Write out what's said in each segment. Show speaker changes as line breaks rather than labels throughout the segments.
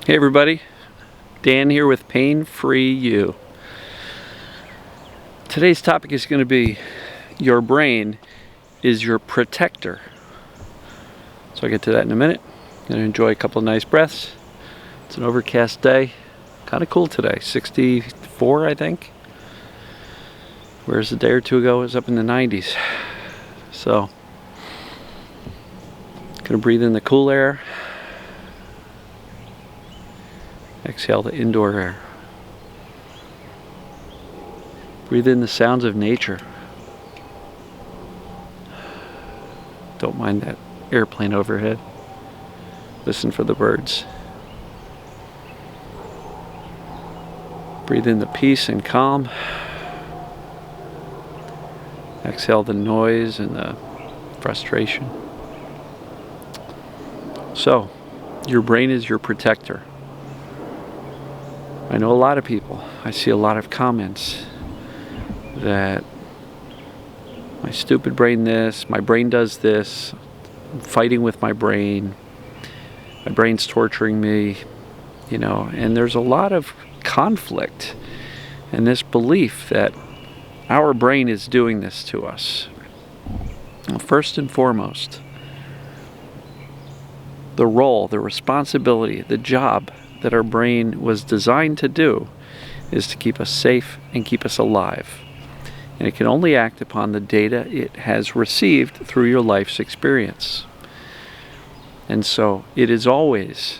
Hey everybody, Dan here with Pain Free You. Today's topic is going to be your brain is your protector. So I'll get to that in a minute. I'm going to enjoy a couple of nice breaths. It's an overcast day. Kind of cool today, 64 I think. Whereas a day or two ago it was up in the 90s. So, going to breathe in the cool air. Exhale the indoor air. Breathe in the sounds of nature. Don't mind that airplane overhead. Listen for the birds. Breathe in the peace and calm. Exhale the noise and the frustration. So, your brain is your protector. I know a lot of people, I see a lot of comments that my stupid brain this, my brain does this, I'm fighting with my brain's torturing me, and there's a lot of conflict in this belief that our brain is doing this to us. Well, first and foremost, the role, the responsibility, the job that our brain was designed to do is to keep us safe and keep us alive. And it can only act upon the data it has received through your life's experience. And so it is always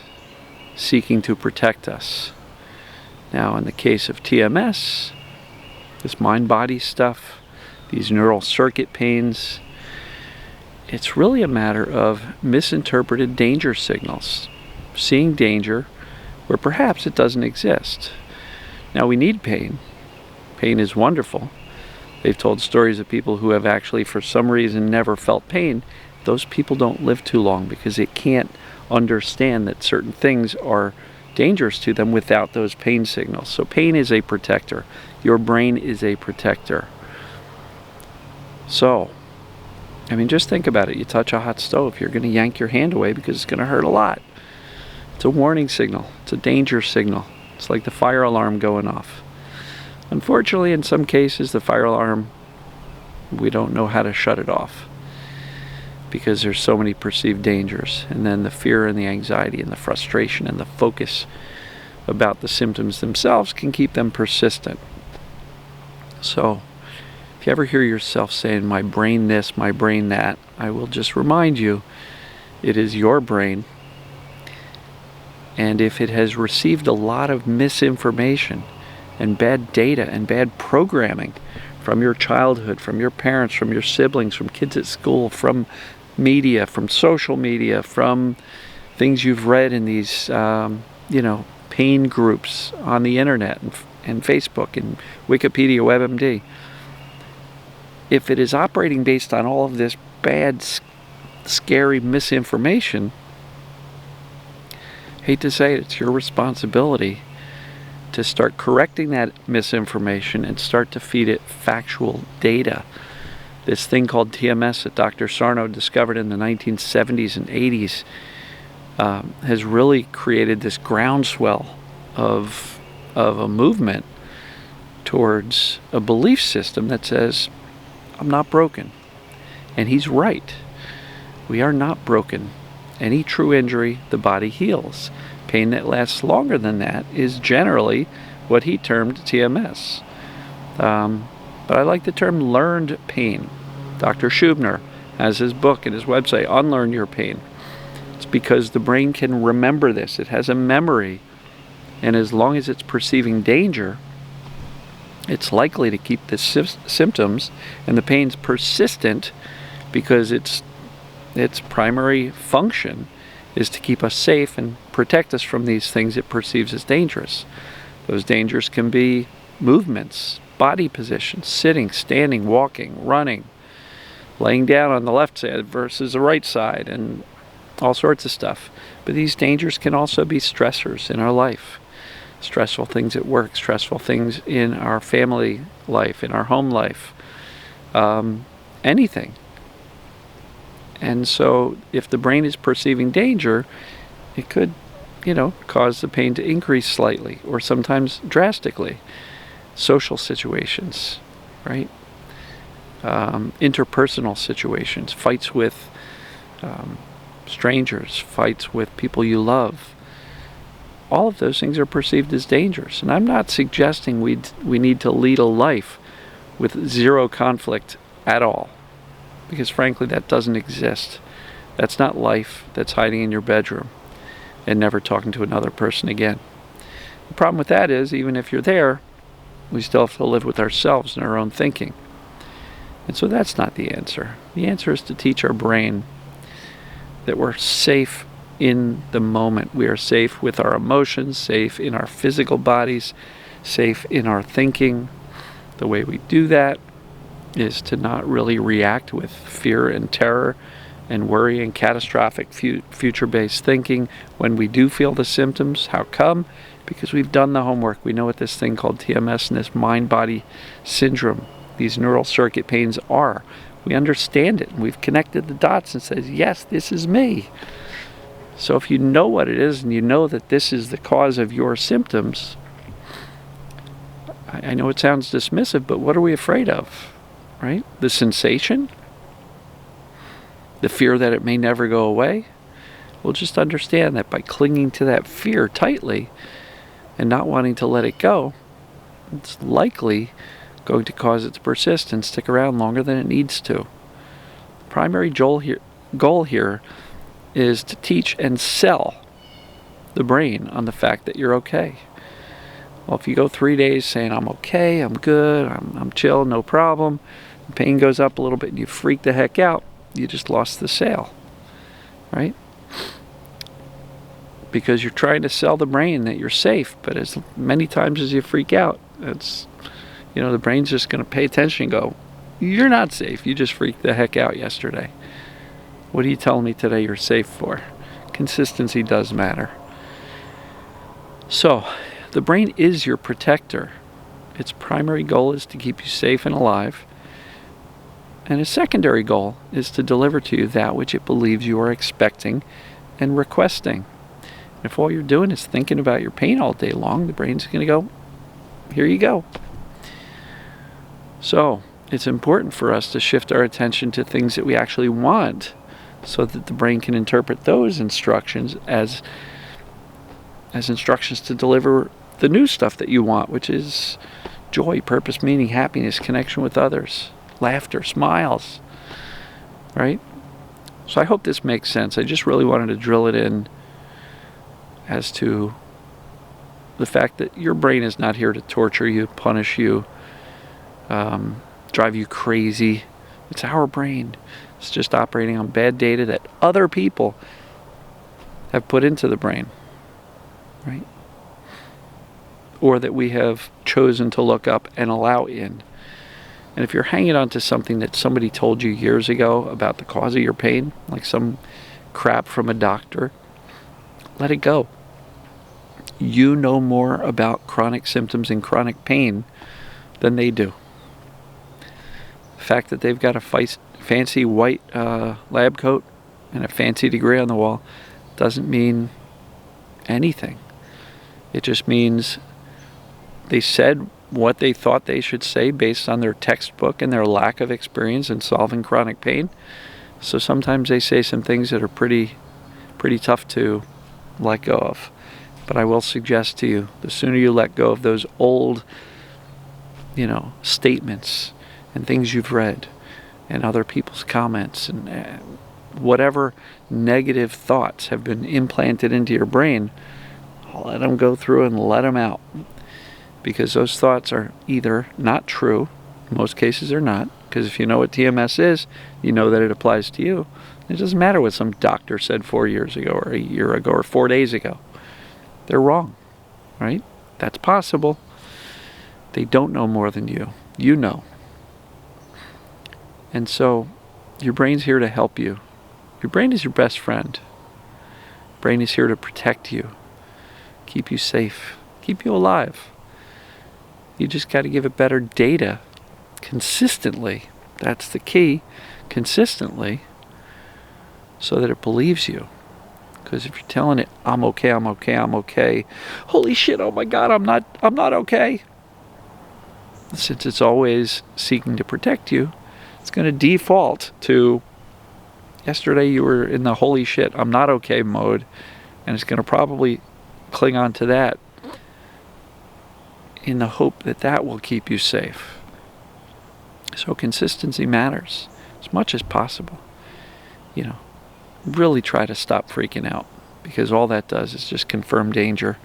seeking to protect us. Now, in the case of TMS, this mind-body stuff, these neural circuit pains, it's really a matter of misinterpreted danger signals. Seeing danger where perhaps it doesn't exist. Now, we need pain. Pain is wonderful. They've told stories of people who have actually, for some reason, never felt pain. Those people don't live too long because they can't understand that certain things are dangerous to them without those pain signals. So pain is a protector. Your brain is a protector. So, just think about it. You touch a hot stove, you're going to yank your hand away because it's going to hurt a lot. It's a warning signal. It's a danger signal. It's like the fire alarm going off. Unfortunately, in some cases, the fire alarm, we don't know how to shut it off because there's so many perceived dangers. And then the fear and the anxiety and the frustration and the focus about the symptoms themselves can keep them persistent. So, if you ever hear yourself saying, my brain this, my brain that, I will just remind you, it is your brain. And if it has received a lot of misinformation and bad data and bad programming from your childhood, from your parents, from your siblings, from kids at school, from media, from social media, from things you've read in these, pain groups on the internet and Facebook and Wikipedia, WebMD, if it is operating based on all of this bad, scary misinformation, hate to say it, it's your responsibility to start correcting that misinformation and start to feed it factual data. This thing called TMS that Dr. Sarno discovered in the 1970s and 80s has really created this groundswell of a movement towards a belief system that says, I'm not broken. And he's right. We are not broken. Any true injury, the body heals. Pain that lasts longer than that is generally what he termed TMS. But I like the term learned pain. Dr. Schubner has his book and his website, Unlearn Your Pain. It's because the brain can remember this. It has a memory. And as long as it's perceiving danger, it's likely to keep the symptoms and the pains persistent because its primary function is to keep us safe and protect us from these things it perceives as dangerous. Those dangers can be movements, body positions, sitting, standing, walking, running, laying down on the left side versus the right side, and all sorts of stuff. But these dangers can also be stressors in our life. Stressful things at work, stressful things in our family life, in our home life, anything. And so if the brain is perceiving danger, it could cause the pain to increase slightly or sometimes drastically. Social situations, right? Interpersonal situations, fights with strangers, fights with people you love. All of those things are perceived as dangerous. And I'm not suggesting we need to lead a life with zero conflict at all, because frankly that doesn't exist. That's not life. That's hiding in your bedroom and never talking to another person again. The problem with that is, even if you're there, we still have to live with ourselves and our own thinking. And so that's not the answer. The answer is to teach our brain that we're safe in the moment. We are safe with our emotions, safe in our physical bodies, safe in our thinking. The way we do that is to not really react with fear and terror and worry and catastrophic future-based thinking when we do feel the symptoms. How come? Because we've done the homework. We know what this thing called TMS and this mind-body syndrome, these neural circuit pains are. We understand it, and we've connected the dots and says, yes, this is me. So if you know what it is and you know that this is the cause of your symptoms, I know it sounds dismissive, but what are we afraid of, right? The sensation? The fear that it may never go away? Well, just understand that by clinging to that fear tightly and not wanting to let it go, it's likely going to cause it to persist and stick around longer than it needs to. The primary goal here is to teach and sell the brain on the fact that you're okay. Well, if you go 3 days saying, I'm okay, I'm good, I'm chill, no problem, the pain goes up a little bit and you freak the heck out, you just lost the sale, right? Because you're trying to sell the brain that you're safe, but as many times as you freak out, the brain's just going to pay attention and go, you're not safe, you just freaked the heck out yesterday. What are you telling me today you're safe for? Consistency does matter. So, the brain is your protector. Its primary goal is to keep you safe and alive. And its secondary goal is to deliver to you that which it believes you are expecting and requesting. If all you're doing is thinking about your pain all day long, the brain's going to go, here you go. So, it's important for us to shift our attention to things that we actually want, so that the brain can interpret those instructions as instructions to deliver the new stuff that you want, which is joy, purpose, meaning, happiness, connection with others, laughter, smiles, right? So I hope this makes sense. I just really wanted to drill it in as to the fact that your brain is not here to torture you, punish you, drive you crazy. It's our brain. It's just operating on bad data that other people have put into the brain, right? Or that we have chosen to look up and allow in. And if you're hanging on to something that somebody told you years ago about the cause of your pain, like some crap from a doctor, let it go. You know more about chronic symptoms and chronic pain than they do. The fact that they've got a fancy white lab coat and a fancy degree on the wall doesn't mean anything. It just means they said what they thought they should say based on their textbook and their lack of experience in solving chronic pain. So sometimes they say some things that are pretty tough to let go of. But I will suggest to you, the sooner you let go of those old, statements and things you've read and other people's comments and whatever negative thoughts have been implanted into your brain, let them go through and let them out. Because those thoughts are either not true, in most cases they're not, because if you know what TMS is, you know that it applies to you. It doesn't matter what some doctor said 4 years ago or a year ago or 4 days ago. They're wrong, right? That's possible. They don't know more than you. You know. And so your brain's here to help you. Your brain is your best friend. Your brain is here to protect you, keep you safe, keep you alive. You just got to give it better data consistently. That's the key. Consistently, so that it believes you. Because if you're telling it, I'm okay, I'm okay, I'm okay, holy shit, oh my God, I'm not okay. Since it's always seeking to protect you, it's going to default to yesterday you were in the holy shit, I'm not okay mode, and it's going to probably cling on to that in the hope that that will keep you safe. So consistency matters as much as possible. You know, really try to stop freaking out, because all that does is just confirm danger,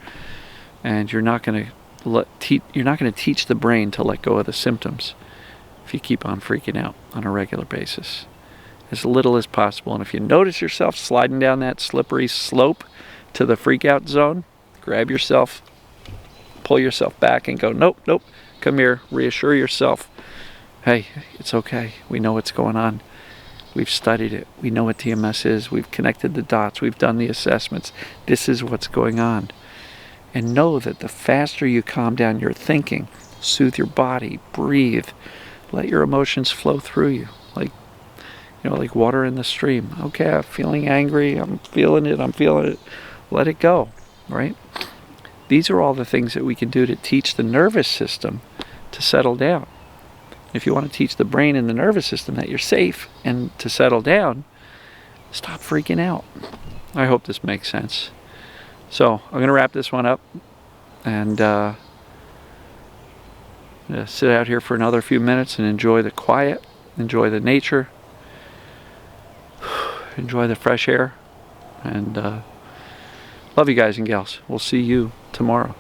and you're not going to teach the brain to let go of the symptoms if you keep on freaking out on a regular basis, as little as possible. And if you notice yourself sliding down that slippery slope to the freak out zone, grab yourself, pull yourself back and go, nope, nope, come here, reassure yourself, hey, it's okay, we know what's going on. We've studied it. We know what TMS is. We've connected the dots. We've done the assessments. This is what's going on. And know that the faster you calm down your thinking, soothe your body, breathe, let your emotions flow through you, like water in the stream. Okay, I'm feeling angry. I'm feeling it. Let it go, right? These are all the things that we can do to teach the nervous system to settle down. If you want to teach the brain and the nervous system that you're safe and to settle down, stop freaking out. I hope this makes sense. So I'm going to wrap this one up and sit out here for another few minutes and enjoy the quiet, enjoy the nature, enjoy the fresh air, and love you guys and gals. We'll see you tomorrow.